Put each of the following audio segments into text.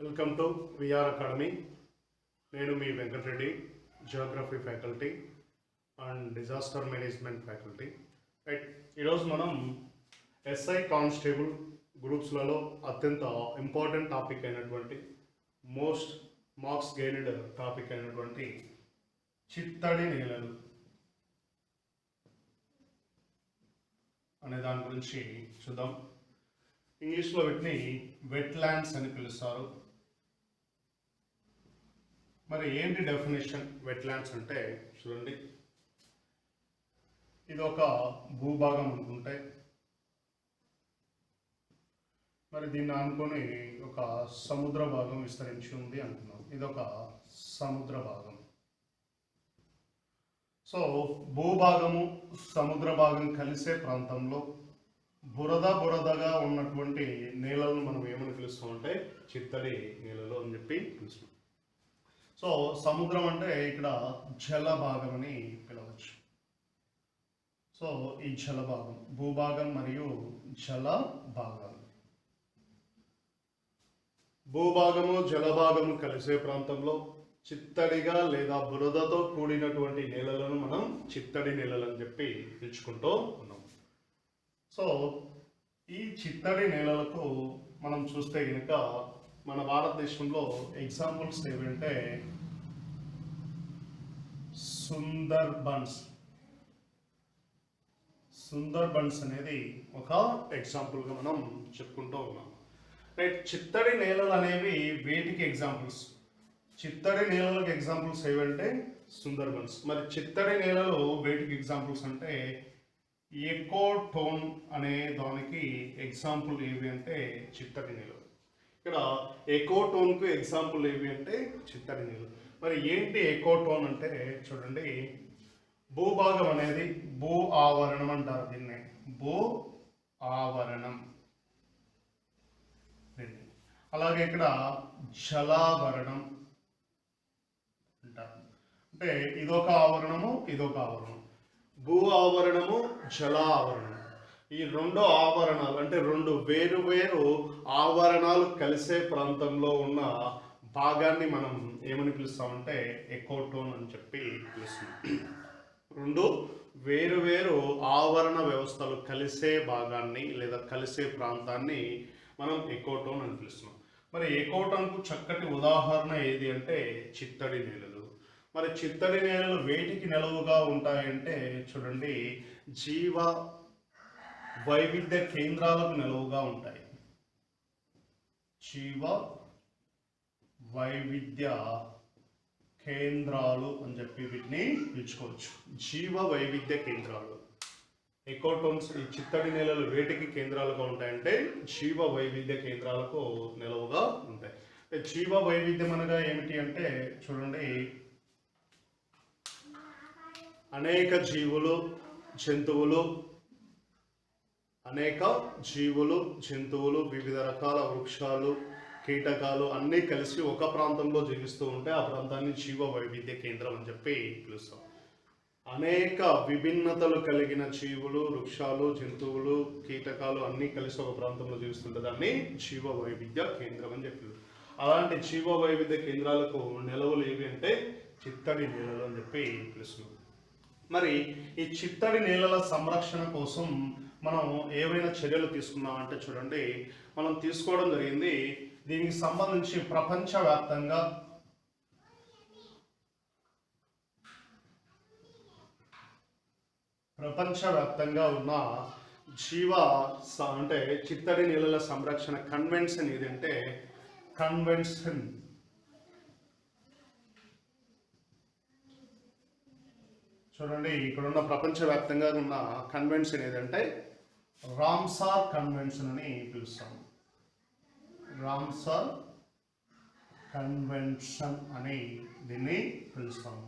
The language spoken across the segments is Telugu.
Welcome to VR Academy. నేను మీ Venkata Reddy, geography faculty and disaster management faculty. Right, ఈరోజు మనం ఎస్ఐ కానిస్టేబుల్ గ్రూప్స్లలో అత్యంత ఇంపార్టెంట్ టాపిక్ అయినటువంటి మోస్ట్ మార్క్స్ గెయిన్డ్ టాపిక్ అయినటువంటి చిత్తడి నేలలు అనే దాని గురించి చూద్దాం. ఇంగ్లీష్లో వీటిని వెట్ ల్యాండ్స్ అని పిలుస్తారు. మరి ఏంటి డెఫినేషన్ వెట్ ల్యాండ్స్ అంటే చూడండి, ఇది ఒక భూభాగం అనుకుంటే, మరి దీన్ని అనుకొని ఒక సముద్ర భాగం విస్తరించి ఉంది అంటున్నాం. ఇది ఒక సముద్ర భాగం. సో భూభాగము సముద్ర భాగం కలిసే ప్రాంతంలో బురదగా ఉన్నటువంటి నేలలను మనం ఏమని పిలుస్తామంటే చిత్తడి నేలలు అని చెప్పి పిలుస్తాం. సో సముద్రం అంటే ఇక్కడ జల భాగం అని పిలవచ్చు. సో ఈ జల భాగం, భూభాగం మరియు జల భాగాలు, భూభాగము జలభాగము కలిసే ప్రాంతంలో చిత్తడిగా లేదా బురదతో కూడినటువంటి నేలలను మనం చిత్తడి నేలలు అని చెప్పి పిలుచుకుంటూ ఉన్నాం. సో ఈ చిత్తడి నేలలకు మనం చూస్తే కనుక మన భారతదేశంలో ఎగ్జాంపుల్స్ ఏమంటే సుందర్బన్స్ అనేది ఒక ఎగ్జాంపుల్గా మనం చెప్పుకుంటూ ఉన్నాం. రైట్, చిత్తడి నేలలు అనేవి వేటికి ఎగ్జాంపుల్స్? చిత్తడి నేలలకు ఎగ్జాంపుల్స్ ఏవంటే సుందర్బన్స్. మరి చిత్తడి నేలలు వేటికి ఎగ్జాంపుల్స్ అంటే ఎకోటోన్ అనే దానికి ఎగ్జాంపుల్ ఏవి అంటే చిత్తడి నేలలు. ఇక్కడ ఎకోటోన్కు ఎగ్జాంపుల్ ఏవి అంటే చిత్తడి నేలలు. మరి ఏంటి ఎకోటోన్ అంటే చూడండి, భూభాగం అనేది భూ ఆవరణం అంటారు దీన్ని, భూ ఆవరణం. అలాగే ఇక్కడ జలావరణం అంటారు. అంటే ఇదొక ఆవరణము, ఇదొక ఆవరణం. భూ ఆవరణము, జల ఆవరణం. ఈ రెండు ఆవరణాలు అంటే రెండు వేరు వేరు ఆవరణాలు కలిసే ప్రాంతంలో ఉన్న భాగాన్ని మనం ఏమని పిలుస్తామంటే ఎకోటోన్ అని చెప్పి పిలుస్తాం. రెండు వేరు వేరు ఆవరణ వ్యవస్థలు కలిసే భాగాన్ని లేదా కలిసే ప్రాంతాన్ని మనం ఎకోటోన్ అని పిలుస్తున్నాం. మరి ఎకోటోన్కు చక్కటి ఉదాహరణ ఏది అంటే చిత్తడి నేలలు. మరి చిత్తడి నేలలు వేటికి నిలవుగా ఉంటాయంటే చూడండి, జీవ వైవిధ్య కేంద్రాలకు నిలవుగా ఉంటాయి. జీవ వైవిధ్య కేంద్రాలు అని చెప్పి వీటిని పిలుచుకోవచ్చు. జీవ వైవిధ్య కేంద్రాలు. ఎకోటోన్స్ ఈ చిత్తడి నేలలు వేటికి కేంద్రాలుగా ఉంటాయంటే జీవ వైవిధ్య కేంద్రాలకు నిలవుగా ఉంటాయి. జీవ వైవిధ్యం అనగా ఏమిటి అంటే చూడండి, అనేక జీవులు జంతువులు వివిధ రకాల వృక్షాలు, కీటకాలు అన్నీ కలిసి ఒక ప్రాంతంలో జీవిస్తూ ఉంటే ఆ ప్రాంతాన్ని జీవ వైవిధ్య కేంద్రం అని చెప్పి పిలుస్తాం. అనేక విభిన్నతలు కలిగిన జీవులు, వృక్షాలు, జంతువులు, కీటకాలు అన్నీ కలిసి ఒక ప్రాంతంలో జీవిస్తుంటే దాన్ని జీవ వైవిధ్య కేంద్రం అని చెప్పి. అలాంటి జీవ వైవిధ్య కేంద్రాలకు నిలవులు ఏవి అంటే చిత్తడి నేలలు అని చెప్పి పిలుస్తున్నాం. మరి ఈ చిత్తడి నేలల సంరక్షణ కోసం మనం ఏవైనా చర్యలు తీసుకున్నామంటే చూడండి, మనం తీసుకోవడం జరిగింది. దీనికి సంబంధించి ప్రపంచవ్యాప్తంగా ఉన్న అంటే చిత్తడి నేలల సంరక్షణ కన్వెన్షన్ ఏదంటే చూడండి, ఇక్కడున్న ప్రపంచవ్యాప్తంగా ఉన్న కన్వెన్షన్ ఏదంటే రామ్సార్ కన్వెన్షన్ అని పిలుస్తాం. రామ్సార్ కన్వెన్షన్ అని దీన్ని పిలుస్తాము.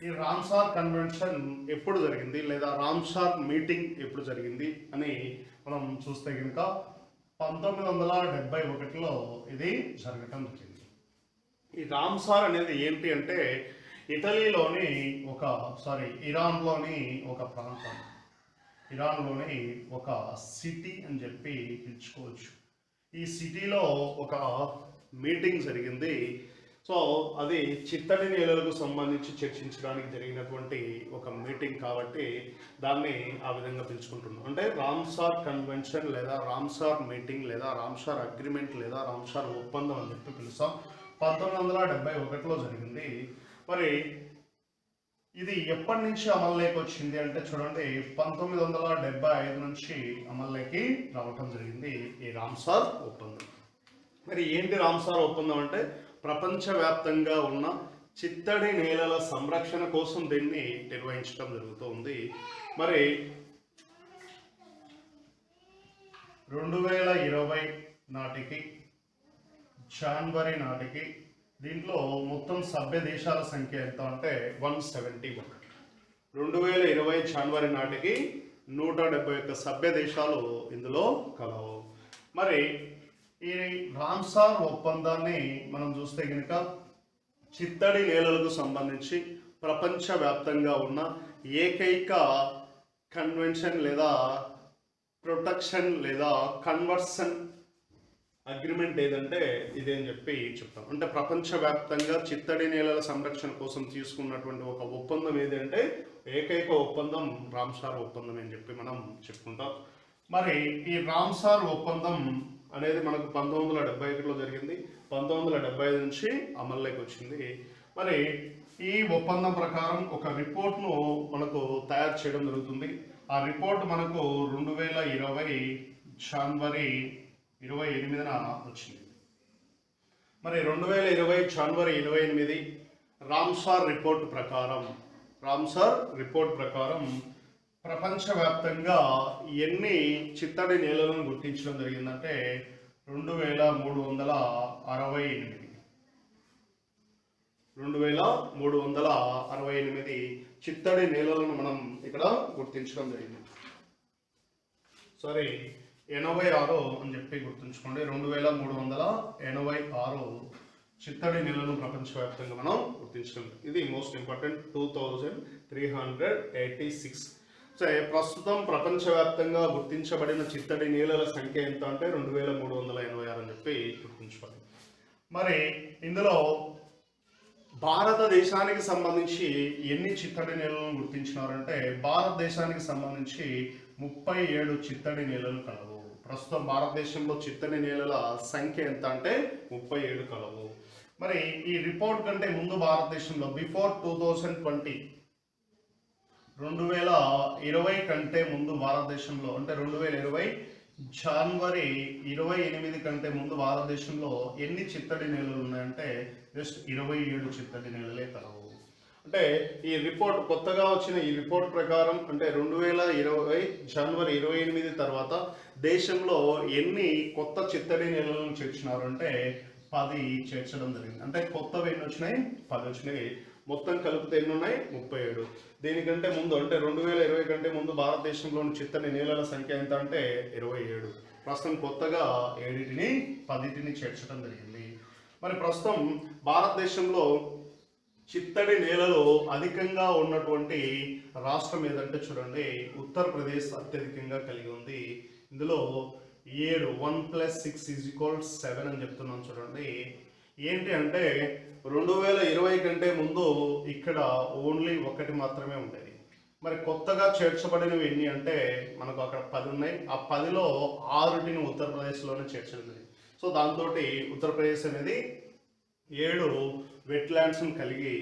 ఈ రామ్సార్ కన్వెన్షన్ ఎప్పుడు జరిగింది లేదా రామ్సార్ మీటింగ్ ఎప్పుడు జరిగింది అని మనం చూస్తే కనుక 1971లో ఇది జరగటం జరిగింది. ఈ రామ్సార్ అనేది ఏంటి అంటే ఇరాన్లోని ఒక ప్రాంతం, ఇరాన్లోని ఒక సిటీ అని చెప్పి పిలుచుకోవచ్చు. ఈ సిటీలో ఒక మీటింగ్ జరిగింది. సో అది చిత్తడి నేలలకు సంబంధించి చర్చించడానికి జరిగినటువంటి ఒక మీటింగ్ కాబట్టి దాన్ని ఆ విధంగా పిలుచుకుంటున్నాం. అంటే రామ్సార్ కన్వెన్షన్ లేదా రామ్సార్ మీటింగ్ లేదా రామ్సార్ అగ్రిమెంట్ లేదా రామ్సార్ ఒప్పందం అని చెప్పి పిలుస్తాం. 1971లో జరిగింది. మరి ఇది ఎప్పటి నుంచి అమల్లోకి వచ్చింది అంటే చూడండి, 1975 నుంచి అమల్లోకి రావటం జరిగింది ఈ రామ్సార్ ఒప్పందం. మరి ఏంటి రామ్సార్ ఒప్పందం అంటే ప్రపంచవ్యాప్తంగా ఉన్న చిత్తడి నేలల సంరక్షణ కోసం దీన్ని నిర్వహించడం జరుగుతుంది. మరి 2020 నాటికి జనవరి నాటికి దీంట్లో మొత్తం సభ్య దేశాల సంఖ్య ఎంత అంటే 171. 2020 జనవరి నాటికి 171 సభ్య దేశాలు ఇందులో కలవు. మరి ఈ రామ్సార్ ఒప్పందాన్ని మనం చూస్తే కనుక చిత్తడి నేలలకు సంబంధించి ప్రపంచవ్యాప్తంగా ఉన్న ఏకైక కన్వెన్షన్ లేదా ప్రొటెక్షన్ లేదా కన్వర్షన్ అగ్రిమెంట్ ఏదంటే ఇదే అని చెప్పి చెప్తాం. అంటే ప్రపంచవ్యాప్తంగా చిత్తడి నేలల సంరక్షణ కోసం తీసుకున్నటువంటి ఒక ఒప్పందం ఏదంటే ఏకైక ఒప్పందం రామ్సార్ ఒప్పందం అని చెప్పి మనం చెప్పుకుంటాం. మరి ఈ రామ్సార్ ఒప్పందం అనేది మనకు 1971లో జరిగింది. 1975 నుంచి అమల్లోకి వచ్చింది. మరి ఈ ఒప్పందం ప్రకారం ఒక రిపోర్ట్ను మనకు తయారు చేయడం జరుగుతుంది. ఆ రిపోర్ట్ మనకు 2020 జనవరి 28న వచ్చింది. మరి 2020 జనవరి 28 రామ్సార్ రిపోర్ట్ ప్రకారం ప్రపంచవ్యాప్తంగా ఎన్ని చిత్తడి నేలలను గుర్తించడం జరిగిందంటే 2368 చిత్తడి నేలలను మనం ఇక్కడ గుర్తించడం జరిగింది. 86 అని చెప్పి గుర్తుంచుకోండి. 2386 చిత్తడి నేలను ప్రపంచవ్యాప్తంగా మనం గుర్తించడం. ఇది మోస్ట్ ఇంపార్టెంట్. 2386. ప్రస్తుతం ప్రపంచవ్యాప్తంగా గుర్తించబడిన చిత్తడి నేలల సంఖ్య ఎంత అంటే 2386 అని చెప్పి గుర్తుంచుకోండి. మరి ఇందులో భారతదేశానికి సంబంధించి ఎన్ని చిత్తడి నేలలను గుర్తించినారంటే భారతదేశానికి సంబంధించి 37 చిత్తడి నేలలు కలవు. ప్రస్తుతం భారతదేశంలో చిత్తడి నేలల సంఖ్య ఎంత అంటే 37 కలవు. మరి ఈ రిపోర్ట్ కంటే ముందు భారతదేశంలో బిఫోర్ 2020 2020 కంటే ముందు భారతదేశంలో అంటే 2020 జనవరి 28 కంటే ముందు భారతదేశంలో ఎన్ని చిత్తడి నేలలు ఉన్నాయంటే జస్ట్ 27 చిత్తడి నేలలే కలవు. అంటే ఈ రిపోర్ట్ కొత్తగా వచ్చిన ఈ రిపోర్ట్ ప్రకారం అంటే 2020 జనవరి 28 తర్వాత దేశంలో ఎన్ని కొత్త చిత్తడి నేలలను చేర్చినారు అంటే 10 చేర్చడం జరిగింది. అంటే కొత్తవి ఎన్ని వచ్చినాయి? 10 వచ్చినాయి. మొత్తం కలిపితే ఎన్ని ఉన్నాయి? 37. దీనికంటే ముందు అంటే 2020 కంటే ముందు భారతదేశంలోని చిత్తడి నేలల సంఖ్య ఎంత అంటే 27. ప్రస్తుతం కొత్తగా 10 చేర్చడం జరిగింది. మరి ప్రస్తుతం భారతదేశంలో చిత్తడి నేలలు అధికంగా ఉన్నటువంటి రాష్ట్రం ఏదంటే చూడండి ఉత్తరప్రదేశ్ అత్యధికంగా కలిగి ఉంది. ఇందులో 7 1 + 6 = 7 అని చెప్తున్నాం చూడండి. ఏంటి అంటే 2020 కంటే ముందు ఇక్కడ ఓన్లీ 1 మాత్రమే ఉండేది. మరి కొత్తగా చేర్చబడినవి ఎన్ని అంటే మనకు అక్కడ 10 ఉన్నాయి. ఆ 10లో 6 ఉత్తరప్రదేశ్లోనే చేర్చడం జరిగింది. సో దాంతో ఉత్తరప్రదేశ్ అనేది 7 వెట్లాండ్స్ను కలిగి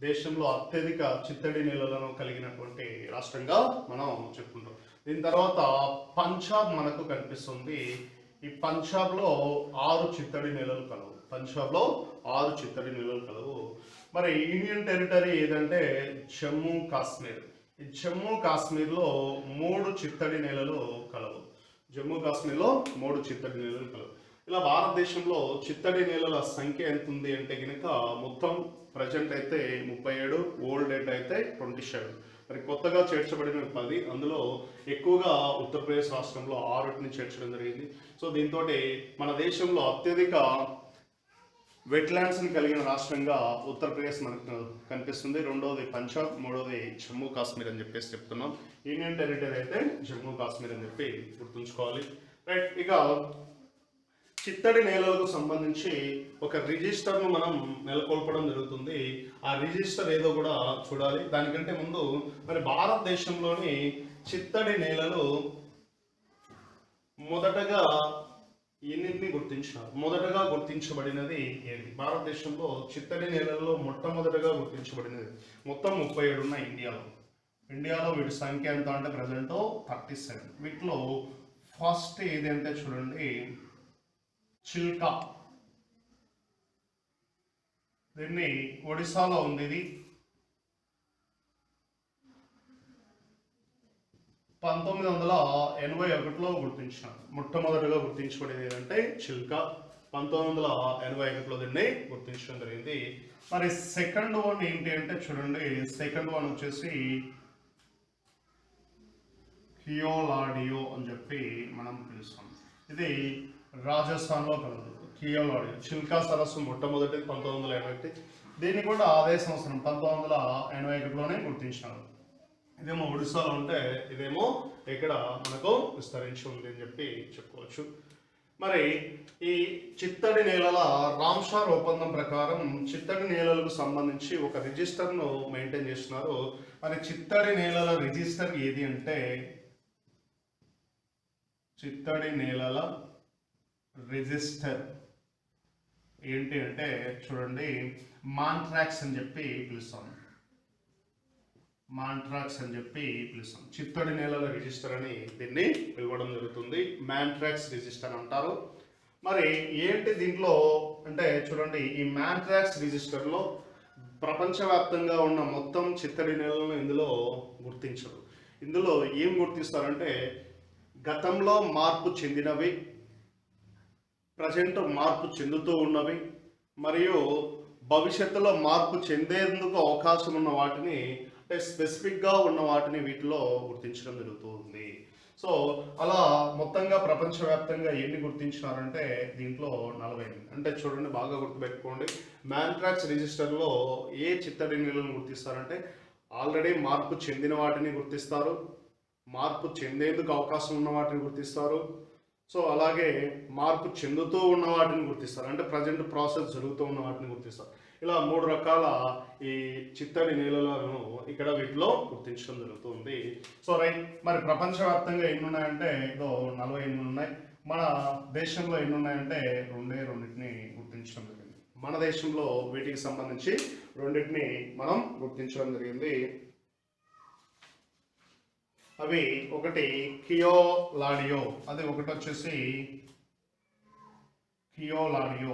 దేశంలో అత్యధిక చిత్తడి నేలలను కలిగినటువంటి రాష్ట్రంగా మనం చెప్పుకుంటాం. దీని తర్వాత పంజాబ్ మనకు కనిపిస్తుంది. ఈ పంజాబ్లో 6 చిత్తడి నేలలు కలవు. మరి యూనియన్ టెరిటరీ ఏదంటే జమ్మూ కాశ్మీర్. ఈ జమ్మూ కాశ్మీర్లో 3 చిత్తడి నేలలు కలవు. ఇలా భారతదేశంలో చిత్తడి నేలల సంఖ్య ఎంత ఉంది అంటే కనుక మొత్తం ప్రజెంట్ అయితే 37, ఓల్డ్ డేట్ అయితే 27. మరి కొత్తగా చేర్చబడినవి 10. అందులో ఎక్కువగా ఉత్తరప్రదేశ్ రాష్ట్రంలో 6 చేర్చడం జరిగింది. సో దీంతో మన దేశంలో అత్యధిక వెట్లాండ్స్ని కలిగిన రాష్ట్రంగా ఉత్తరప్రదేశ్ మనకు కనిపిస్తుంది. రెండవది పంజాబ్, మూడవది జమ్మూ కాశ్మీర్ అని చెప్పేసి చెప్తున్నాం. యూనియన్ టెరిటరీ అయితే జమ్మూ కాశ్మీర్ అని చెప్పి గుర్తుంచుకోవాలి. రైట్, ఇక చిత్తడి నేలలకు సంబంధించి ఒక రిజిస్టర్ను మనం నెలకొల్పడం జరుగుతుంది. ఆ రిజిస్టర్ ఏదో కూడా చూడాలి. దానికంటే ముందు మరి భారతదేశంలోని చిత్తడి నేలలు మొదటగా ఎన్నింటిని గుర్తించినారు? మొదటగా గుర్తించబడినది ఏది? భారతదేశంలో చిత్తడి నేలల్లో మొట్టమొదటగా గుర్తించబడినది. మొత్తం 37 ఉన్నాయి ఇండియాలో వీటి సంఖ్య ఎంత అంటే ప్రజెంట్ 37. వీటిలో ఫస్ట్ ఏది అంటే చూడండి, చిల్కా. దీన్ని ఒడిశాలో ఉంది. ఇది 1981లో గుర్తించినారు. మొట్టమొదటిగా గుర్తించబడింది ఏంటంటే చిల్కా. 1981లో దీన్ని గుర్తించడం జరిగింది. మరి సెకండ్ వన్ ఏంటి అంటే చూడండి, సెకండ్ వన్ వచ్చేసి కియోలాడియో అని చెప్పి మనం పిలుస్తాం. ఇది రాజస్థాన్లో కలదు. కియోలాడియో చిల్కా సరస్సు మొట్టమొదటి 1981. దీన్ని కూడా అదే సంవత్సరం 1981లోనే గుర్తించినారు. ఇదేమో ఒడిశాలో ఉంటే ఇదేమో ఇక్కడ మనకు విస్తరించి ఉంది అని చెప్పి చెప్పుకోవచ్చు. మరి ఈ చిత్తడి నేలల రామ్సార్ ఒప్పందం ప్రకారం చిత్తడి నేలలకు సంబంధించి ఒక రిజిస్టర్ను మెయింటైన్ చేస్తున్నారు. మరి చిత్తడి నేలల రిజిస్టర్ ఏది అంటే, చిత్తడి నేలల రిజిస్టర్ ఏంటి అంటే చూడండి, మాంట్రాక్స్ అని చెప్పి పిలుస్తాం. మాంట్రాక్స్ అని చెప్పి పిలుస్తాం. చిత్తడి నేలల రిజిస్టర్ అని దీన్ని పిలవడం జరుగుతుంది. మాంట్రాక్స్ రిజిస్టర్ అంటారు. మరి ఏంటి దీంట్లో అంటే చూడండి, ఈ మాంట్రాక్స్ రిజిస్టర్లో ప్రపంచవ్యాప్తంగా ఉన్న మొత్తం చిత్తడి నేలలను ఇందులో గుర్తించరు. ఇందులో ఏం గుర్తిస్తారంటే, గతంలో మార్పు చెందినవి, ప్రజెంట్ మార్పు చెందుతూ ఉన్నవి, మరియు భవిష్యత్తులో మార్పు చెందేందుకు అవకాశం ఉన్న వాటిని, అంటే స్పెసిఫిక్గా ఉన్న వాటిని వీటిలో గుర్తించడం జరుగుతుంది. సో అలా మొత్తంగా ప్రపంచవ్యాప్తంగా ఎన్ని గుర్తించినారంటే దీంట్లో 40. అంటే చూడండి, బాగా గుర్తుపెట్టుకోండి. మాంట్రాక్స్ రిజిస్టర్లో ఏ చిత్తడి నేలను గుర్తిస్తారంటే, ఆల్రెడీ మార్పు చెందిన వాటిని గుర్తిస్తారు, మార్పు చెందేందుకు అవకాశం ఉన్న వాటిని గుర్తిస్తారు, సో అలాగే మార్పు చెందుతూ ఉన్న వాటిని గుర్తిస్తారు, అంటే ప్రజెంట్ ప్రాసెస్ జరుగుతూ ఉన్న వాటిని గుర్తిస్తారు. ఇలా 3 రకాల ఈ చిత్తడి నేలలను ఇక్కడ వీటిలో గుర్తించడం జరుగుతుంది. సో రైట్, మరి ప్రపంచవ్యాప్తంగా ఎన్ని ఉన్నాయంటే ఇదో 48 ఉన్నాయి. మన దేశంలో ఎన్ని ఉన్నాయంటే రెండింటిని గుర్తించడం జరిగింది. మన దేశంలో వీటికి సంబంధించి రెండింటిని మనం గుర్తించడం జరిగింది. అవి ఒకటి కియోలాడియో, అది ఒకటి వచ్చేసి కియోలాడియో,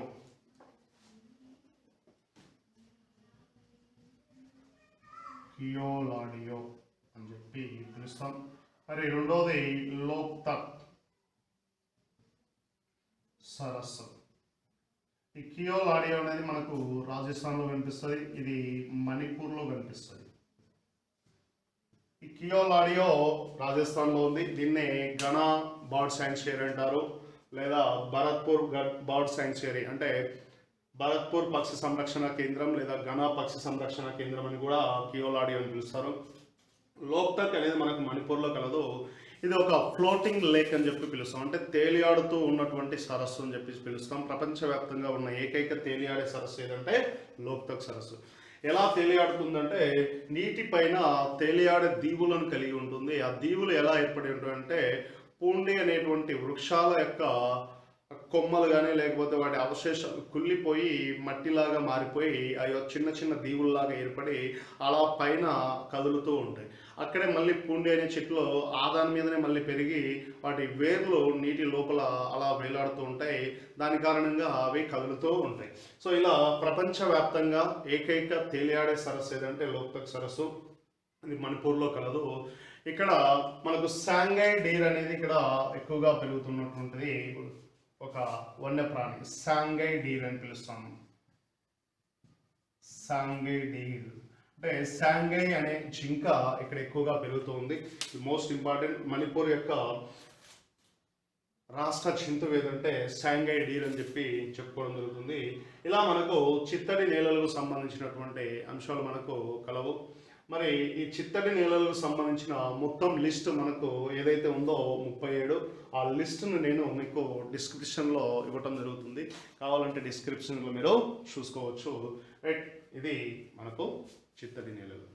కియోలాడియో అని చెప్పి పిలుస్తాం. మరి రెండోది లోక్తక్ సరస్సు. ఈ కియోలాడియో అనేది మనకు రాజస్థాన్లో కనిపిస్తుంది, ఇది మణిపూర్లో కనిపిస్తుంది. ఈ కియోలాడియో రాజస్థాన్లో ఉంది. దీన్నే ఘనా బర్డ్ శాంక్చురీ అంటారు, లేదా భరత్పూర్ బర్డ్ శాంక్చురీ, అంటే భరత్పూర్ పక్షి సంరక్షణ కేంద్రం లేదా ఘనా పక్షి సంరక్షణ కేంద్రం అని కూడా కియోలాడియో అని పిలుస్తారు. లోక్తక్ అనేది మనకు మణిపూర్లో కలదు. ఇది ఒక ఫ్లోటింగ్ లేక్ అని చెప్పి పిలుస్తాం, అంటే తేలియాడుతూ ఉన్నటువంటి సరస్సు అని చెప్పి పిలుస్తాం. ప్రపంచవ్యాప్తంగా ఉన్న ఏకైక తేలియాడే సరస్సు ఏదంటే లోక్తక్ సరస్సు. ఎలా తేలియాడుతుందంటే, నీటి పైన తేలియాడే దీవులను కలిగి ఉంటుంది. ఆ దీవులు ఎలా ఏర్పడి ఉంటాయంటే, పూండి అనేటువంటి వృక్షాల యొక్క కొమ్మలు కానీ లేకపోతే వాటి అవశేషాలు కుళ్ళిపోయి మట్టిలాగా మారిపోయి అవి చిన్న చిన్న దీవుల్లాగా ఏర్పడి అలా పైన కదులుతూ ఉంటాయి. అక్కడే మళ్ళీ పూండి అనే చెట్లు దాని మీదనే మళ్ళీ పెరిగి వాటి వేర్లు నీటి లోపల అలా వేలాడుతూ ఉంటాయి. దాని కారణంగా అవి కదులుతూ ఉంటాయి. సో ఇలా ప్రపంచవ్యాప్తంగా ఏకైక తేలియాడే సరస్సు ఏదంటే లోక్తక్ సరస్సు, ఇది మణిపూర్లో కలదు. ఇక్కడ మనకు సాంఘై డీర్ అనేది ఇక్కడ ఎక్కువగా పెరుగుతున్నటువంటిది ఒక వన్యప్రాణి. సాంఘై డీర్ అని పిలుస్తాము. సాంఘై డీర్ అంటే సాంఘై అనే జింక ఇక్కడ ఎక్కువగా పెరుగుతుంది. మోస్ట్ ఇంపార్టెంట్, మణిపూర్ యొక్క రాష్ట్ర జంతువు ఏదంటే సాంఘై డీర్ అని చెప్పి చెప్పుకోవడం జరుగుతుంది. ఇలా మనకు చిత్తడి నేలలకు సంబంధించినటువంటి అంశాలు మనకు కలవు. మరి ఈ చిత్తడి నేలలకు సంబంధించిన మొత్తం లిస్ట్ మనకు ఏదైతే ఉందో 37, ఆ లిస్ట్ను నేను మీకు డిస్క్రిప్షన్లో ఇవ్వటం జరుగుతుంది. కావాలంటే డిస్క్రిప్షన్లో మీరు చూసుకోవచ్చు. రైట్, ఇది మనకు చిత్తడి నేలలు.